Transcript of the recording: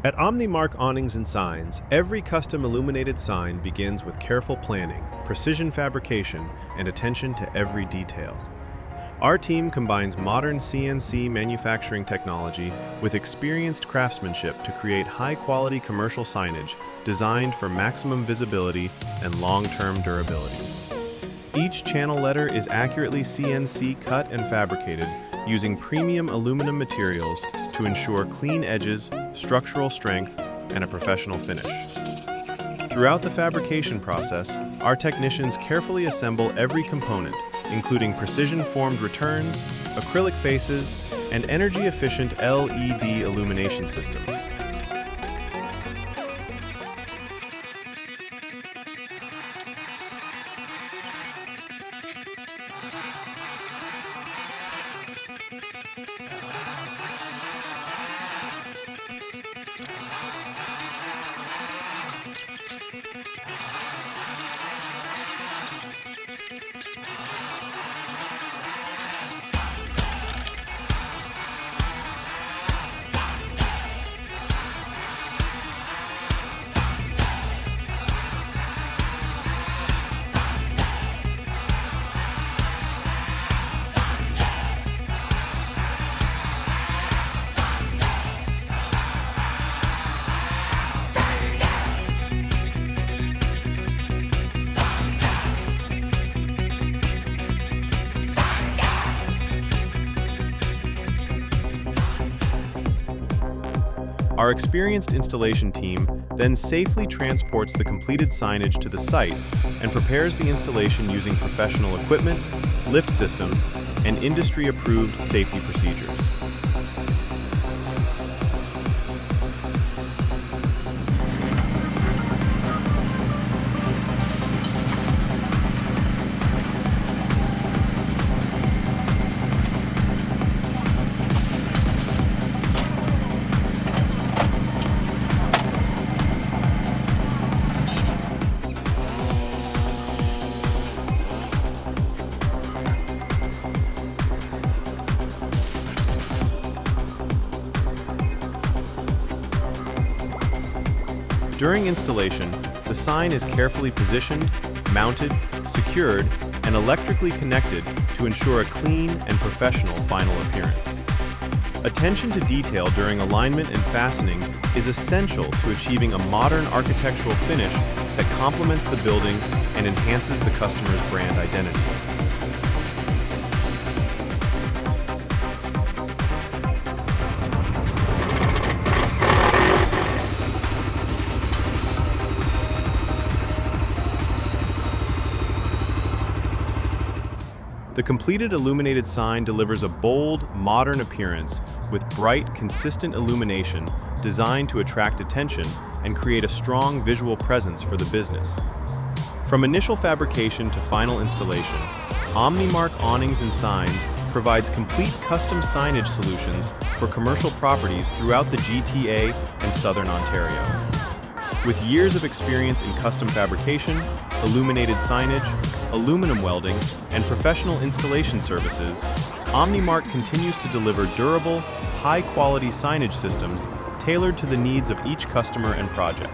At OmniMark Awnings and Signs, every custom illuminated sign begins with careful planning, precision fabrication, and attention to every detail. Our team combines modern CNC manufacturing technology with experienced craftsmanship to create high-quality commercial signage designed for maximum visibility and long-term durability. Each channel letter is accurately CNC cut and fabricated using premium aluminum materials to ensure clean edges, structural strength, and a professional finish. Throughout the fabrication process, our technicians carefully assemble every component, including precision-formed returns, acrylic faces, and energy-efficient LED illumination systems. Our experienced installation team then safely transports the completed signage to the site and prepares the installation using professional equipment, lift systems, and industry-approved safety procedures. During installation, the sign is carefully positioned, mounted, secured, and electrically connected to ensure a clean and professional final appearance. Attention to detail during alignment and fastening is essential to achieving a modern architectural finish that complements the building and enhances the customer's brand identity. The completed illuminated sign delivers a bold, modern appearance with bright, consistent illumination designed to attract attention and create a strong visual presence for the business. From initial fabrication to final installation, OmniMark Awnings and Signs provides complete custom signage solutions for commercial properties throughout the GTA and Southern Ontario. With years of experience in custom fabrication, illuminated signage, aluminum welding, and professional installation services, OmniMark continues to deliver durable, high-quality signage systems tailored to the needs of each customer and project.